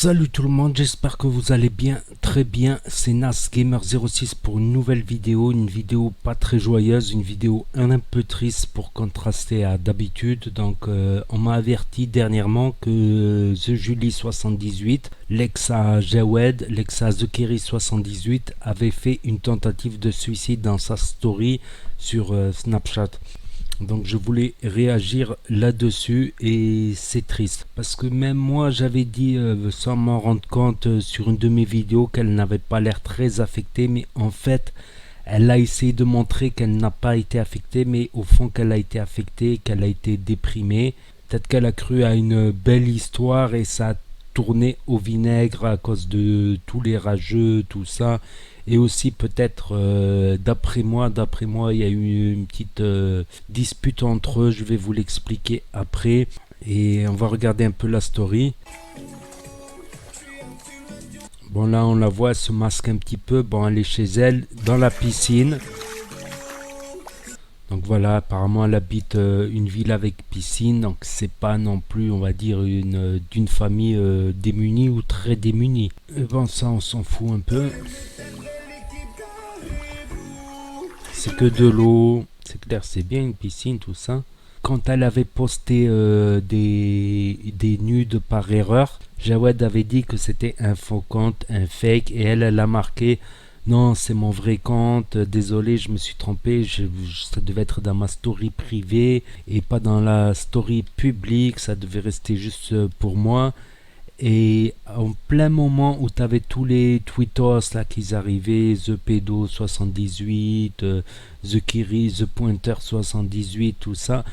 Salut tout le monde, j'espère que vous allez bien, très bien. C'est NasGamer06 pour une nouvelle vidéo, une vidéo pas très joyeuse, une vidéo un peu triste pour contraster à d'habitude. Donc on m'a averti dernièrement que The Julie 78, l'ex-à Jawed, l'ex-à Zekeri78 avait fait une tentative de suicide dans sa story sur Snapchat. Donc je voulais réagir là-dessus et c'est triste parce que même moi j'avais dit sans m'en rendre compte sur une de mes vidéos qu'elle n'avait pas l'air très affectée, mais en fait elle a essayé de montrer qu'elle n'a pas été affectée, mais au fond qu'elle a été affectée, qu'elle a été déprimée. Peut-être qu'elle a cru à une belle histoire et ça a tourné au vinaigre à cause de tous les rageux, tout ça. Et aussi peut-être d'après moi il y a eu une petite dispute entre eux, je vais vous l'expliquer après. Et on va regarder un peu la story. Bon, là on la voit, elle se masque un petit peu. Bon, elle est chez elle dans la piscine. Donc voilà, apparemment elle habite une ville avec piscine, donc c'est pas non plus, on va dire, d'une famille démunie ou très démunie. Et bon, ça on s'en fout un peu. C'est que de l'eau, c'est clair, c'est bien une piscine, tout ça. Quand elle avait posté des nudes par erreur, Jawed avait dit que c'était un faux compte, un fake, et elle a marqué non, c'est mon vrai compte, désolé, je me suis trompé, ça devait être dans ma story privée et pas dans la story publique, ça devait rester juste pour moi. Et en plein moment où tu avais tous les tweetos là qui arrivaient, The Pedo 78, The Kiri, The Pointer 78, tout ça,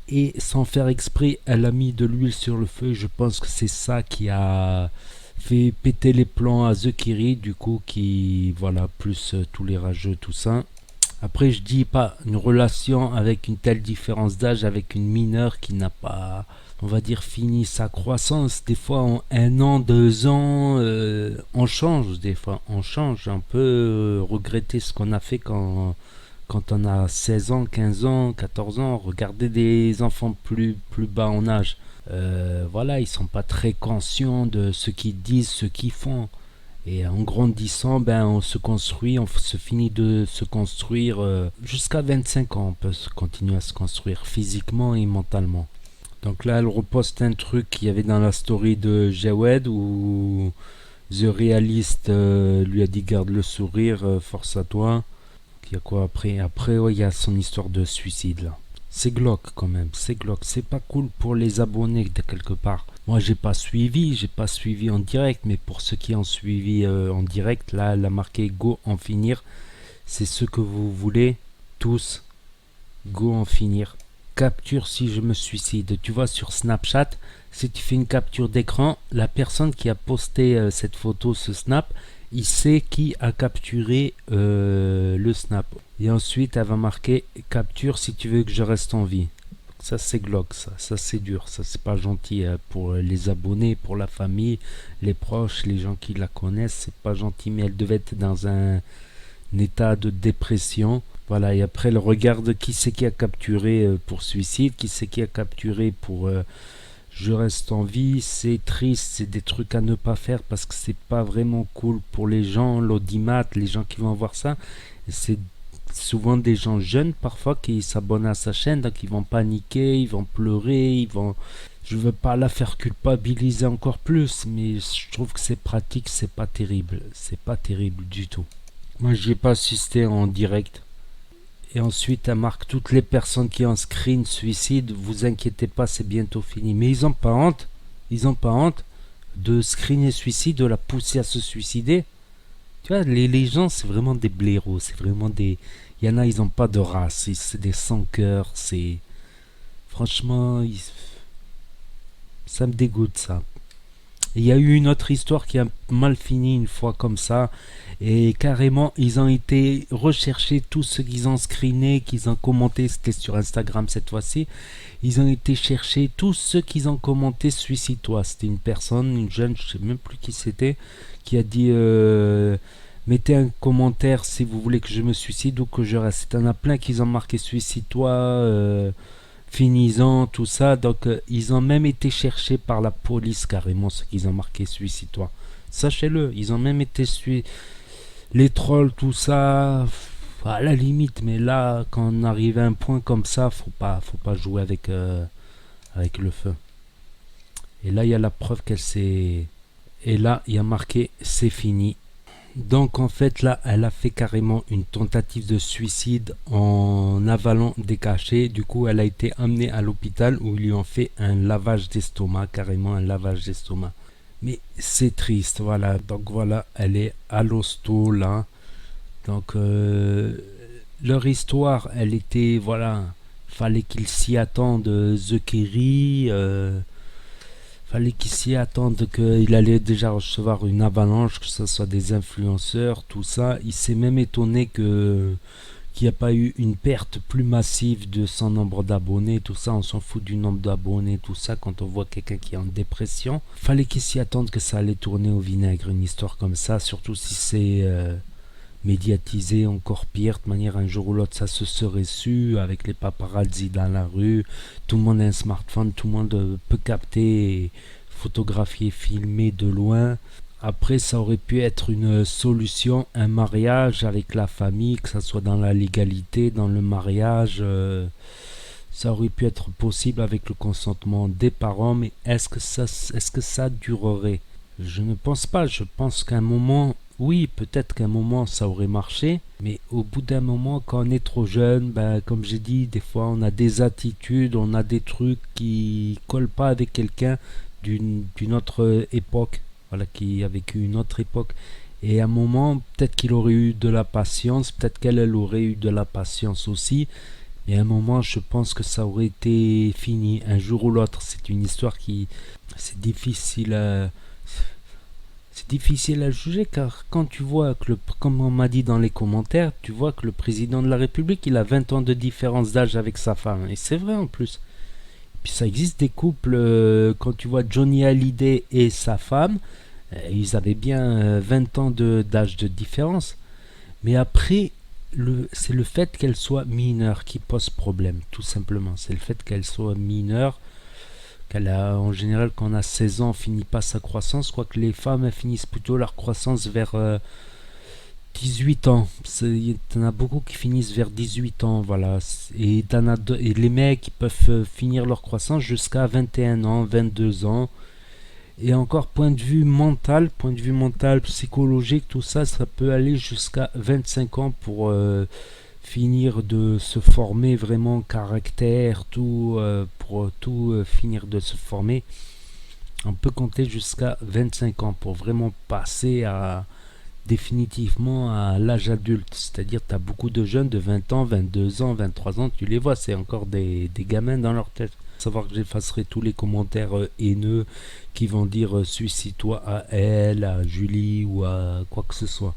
et sans faire exprès, elle a mis de l'huile sur le feu. Je pense que c'est ça qui a fait péter les plombs à The Kiri, du coup, qui, voilà, plus tous les rageux, tout ça. Après, je dis pas une relation avec une telle différence d'âge avec une mineure qui n'a pas, on va dire, fini sa croissance. Des fois, en 1 an, 2 ans, on change. Des fois, on change. On peut regretter ce qu'on a fait quand on a 16 ans, 15 ans, 14 ans. Regardez des enfants plus bas en âge. Voilà, ils sont pas très conscients de ce qu'ils disent, ce qu'ils font. Et en grandissant, ben, on se construit, on se finit de se construire jusqu'à 25 ans. On peut continuer à se construire physiquement et mentalement. Donc là, elle reposte un truc qu'il y avait dans la story de Jawed où The Realist lui a dit garde le sourire, force à toi. Il y a quoi après? Après, ouais, il y a son histoire de suicide là. C'est glauque quand même, c'est glauque. C'est pas cool pour les abonnés de quelque part. Moi, j'ai pas suivi en direct, mais pour ceux qui ont suivi en direct, là, elle a marqué go en finir. C'est ce que vous voulez tous. Go en finir. Capture si je me suicide. Tu vois, sur Snapchat, si tu fais une capture d'écran, la personne qui a posté cette photo, ce snap, il sait qui a capturé le snap. Et ensuite, elle va marquer capture si tu veux que je reste en vie. Ça, c'est glauque, ça c'est dur, ça c'est pas gentil pour les abonnés, pour la famille, les proches, les gens qui la connaissent, c'est pas gentil, mais elle devait être dans un état de dépression. Voilà, et après elle regarde qui c'est qui a capturé pour suicide, qui c'est qui a capturé pour je reste en vie. C'est triste, c'est des trucs à ne pas faire parce que c'est pas vraiment cool pour les gens, l'audimat, les gens qui vont voir ça. C'est souvent des gens jeunes parfois qui s'abonnent à sa chaîne, donc ils vont paniquer, ils vont pleurer, ils vont... Je veux pas la faire culpabiliser encore plus, mais je trouve que c'est pratique, c'est pas terrible du tout. Moi j'y ai pas assisté en direct. Et ensuite elle marque toutes les personnes qui ont screen suicide, vous inquiétez pas, c'est bientôt fini. Mais ils ont pas honte, de screener suicide, de la pousser à se suicider. Tu vois, les gens, c'est vraiment des blaireaux, c'est vraiment des... Il y en a, ils n'ont pas de race, c'est des sans-cœur, c'est... Franchement, ça me dégoûte, ça. Il y a eu une autre histoire qui a mal fini une fois comme ça, et carrément, ils ont été recherchés, tous ceux qu'ils ont screené, qu'ils ont commenté, c'était sur Instagram cette fois-ci, ils ont été cherchés, tous ceux qu'ils ont commenté, suicide-toi. C'était une personne, une jeune, je sais même plus qui c'était, qui a dit mettez un commentaire si vous voulez que je me suicide ou que je reste. Il y en a plein qui ont marqué suicide-toi, finissant, tout ça. Donc, ils ont même été cherchés par la police, carrément, ce qu'ils ont marqué suicide-toi. Sachez-le, ils ont même été les trolls, tout ça, à la limite. Mais là, quand on arrive à un point comme ça, faut pas jouer avec le feu. Et là, il y a la preuve qu'elle s'est... Et là, il y a marqué c'est fini. Donc en fait là, elle a fait carrément une tentative de suicide en avalant des cachets. Du coup, elle a été amenée à l'hôpital où ils lui ont fait un lavage d'estomac, carrément un lavage d'estomac. Mais c'est triste, voilà. Donc voilà, elle est à l'hosto là. Donc leur histoire, elle était, voilà, fallait qu'ils s'y attendent. The Kerry, fallait qu'il s'y attende qu'il allait déjà recevoir une avalanche, que ce soit des influenceurs, tout ça. Il s'est même étonné qu'il n'y a pas eu une perte plus massive de son nombre d'abonnés, tout ça. On s'en fout du nombre d'abonnés, tout ça. Quand on voit quelqu'un qui est en dépression, fallait qu'il s'y attende que ça allait tourner au vinaigre, une histoire comme ça, surtout si c'est médiatisé, encore pire. De manière, un jour ou l'autre, ça se serait su avec les paparazzi dans la rue. Tout le monde a un smartphone, tout le monde peut capter, photographier, filmer de loin. Après, ça aurait pu être une solution, un mariage avec la famille, que ça soit dans la légalité, dans le mariage. Ça aurait pu être possible avec le consentement des parents, mais est-ce que ça durerait? Je ne pense pas. Je pense qu'à un moment, oui, peut-être qu'à un moment ça aurait marché, mais au bout d'un moment, quand on est trop jeune, ben, comme j'ai dit, des fois on a des attitudes, on a des trucs qui collent pas avec quelqu'un d'une autre époque, voilà, qui a vécu une autre époque. Et à un moment, peut-être qu'il aurait eu de la patience, peut-être qu'elle aurait eu de la patience aussi. Mais à un moment, je pense que ça aurait été fini, un jour ou l'autre. C'est une histoire qui... C'est difficile à... C'est difficile à juger car quand tu vois que, comme on m'a dit dans les commentaires, tu vois que le président de la République, il a 20 ans de différence d'âge avec sa femme. Et c'est vrai en plus. Puis ça existe des couples, quand tu vois Johnny Hallyday et sa femme, ils avaient bien 20 ans d'âge de différence. Mais après, c'est le fait qu'elle soit mineure qui pose problème, tout simplement. C'est le fait qu'elle soit mineure, qu'elle a, en général, quand on a 16 ans, on finit pas sa croissance, quoique les femmes elles finissent plutôt leur croissance vers 18 ans. Il y en a beaucoup qui finissent vers 18 ans, voilà. Et les mecs, ils peuvent finir leur croissance jusqu'à 21 ans, 22 ans. Et encore, point de vue mental, psychologique, tout ça, ça peut aller jusqu'à 25 ans pour finir de se former vraiment caractère, tout, pour tout finir de se former. On peut compter jusqu'à 25 ans pour vraiment passer définitivement à l'âge adulte. C'est-à-dire, tu as beaucoup de jeunes de 20 ans, 22 ans, 23 ans, tu les vois, c'est encore des gamins dans leur tête. Savoir que j'effacerai tous les commentaires haineux qui vont dire suicide-toi à elle, à Julie ou à quoi que ce soit.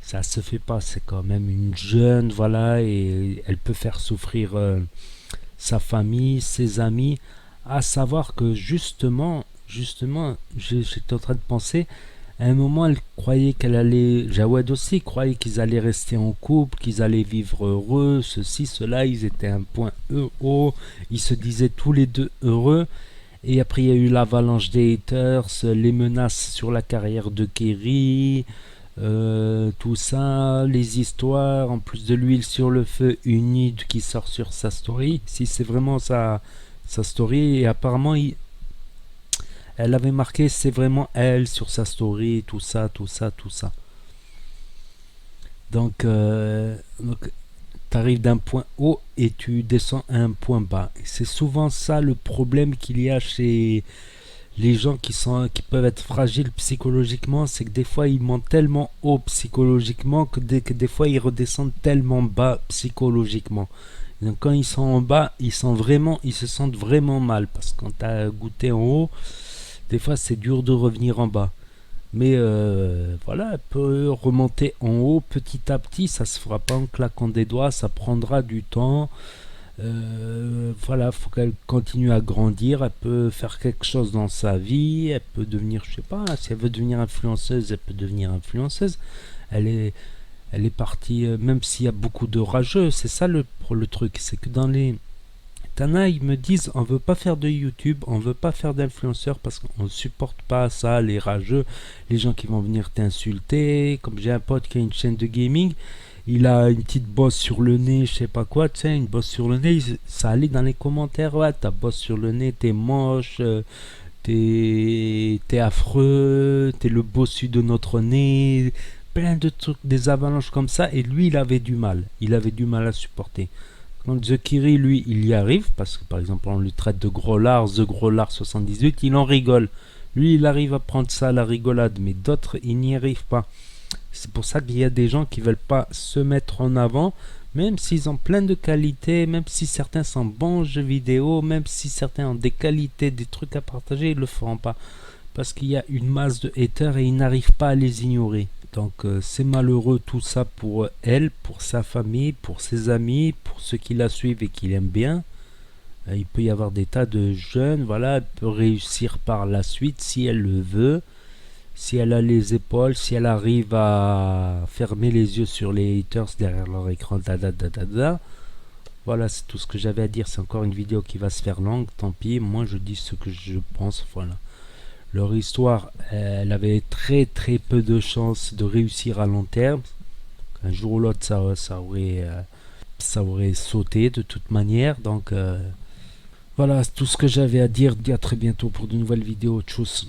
Ça se fait pas, c'est quand même une jeune, voilà, et elle peut faire souffrir sa famille, ses amis. À savoir que justement, j'étais en train de penser, à un moment, elle croyait qu'elle allait, Jawed aussi croyait qu'ils allaient rester en couple, qu'ils allaient vivre heureux, ceci, cela, ils étaient à un point haut, ils se disaient tous les deux heureux. Et après, il y a eu l'avalanche des haters, les menaces sur la carrière de Kerry, tout ça, les histoires, en plus de l'huile sur le feu, une nude qui sort sur sa story. Si c'est vraiment sa story, et apparemment, elle avait marqué c'est vraiment elle sur sa story, tout ça, tout ça, tout ça. Donc tu arrives d'un point haut et tu descends à un point bas. Et c'est souvent ça le problème qu'il y a chez les gens qui peuvent être fragiles psychologiquement, c'est que des fois ils montent tellement haut psychologiquement que des fois ils redescendent tellement bas psychologiquement. Donc quand ils sont en bas, ils se sentent vraiment mal parce que quand tu as goûté en haut, des fois c'est dur de revenir en bas. Mais voilà, elle peut remonter en haut petit à petit, ça se fera pas en claquant des doigts, ça prendra du temps. Voilà, faut qu'elle continue à grandir, elle peut faire quelque chose dans sa vie, elle peut devenir, je sais pas, si elle veut devenir influenceuse, elle peut devenir influenceuse. Elle est, elle est partie, même s'il y a beaucoup de rageux, c'est ça le truc, c'est que T'en as, ils me disent on veut pas faire de YouTube, on veut pas faire d'influenceurs parce qu'on supporte pas ça, les rageux, les gens qui vont venir t'insulter. Comme j'ai un pote qui a une chaîne de gaming, il a une petite bosse sur le nez, je sais pas quoi, tu sais, une bosse sur le nez, ça allait dans les commentaires, ouais, ta bosse sur le nez, t'es moche, t'es affreux, t'es le bossu de notre nez, plein de trucs, des avalanches comme ça, et lui, il avait du mal à supporter. Quand The Kiri, lui, il y arrive, parce que par exemple, on le traite de gros lard, The Gros Lard 78, il en rigole. Lui, il arrive à prendre ça à la rigolade, mais d'autres, ils n'y arrivent pas. C'est pour ça qu'il y a des gens qui veulent pas se mettre en avant, même s'ils ont plein de qualités, même si certains sont bons jeux vidéo, même si certains ont des qualités, des trucs à partager, ils le feront pas. Parce qu'il y a une masse de haters et ils n'arrivent pas à les ignorer. Donc c'est malheureux tout ça pour elle, pour sa famille, pour ses amis, pour ceux qui la suivent et qui l'aiment bien. Il peut y avoir des tas de jeunes, voilà, elle peut réussir par la suite si elle le veut, si elle a les épaules, si elle arrive à fermer les yeux sur les haters derrière leur écran, Voilà, c'est tout ce que j'avais à dire. C'est encore une vidéo qui va se faire longue, tant pis, moi je dis ce que je pense, voilà. Leur histoire, elle avait très très peu de chances de réussir à long terme. Un jour ou l'autre, ça aurait sauté de toute manière. Donc voilà, c'est tout ce que j'avais à dire. Je vous dis à très bientôt pour de nouvelles vidéos. Tchuss.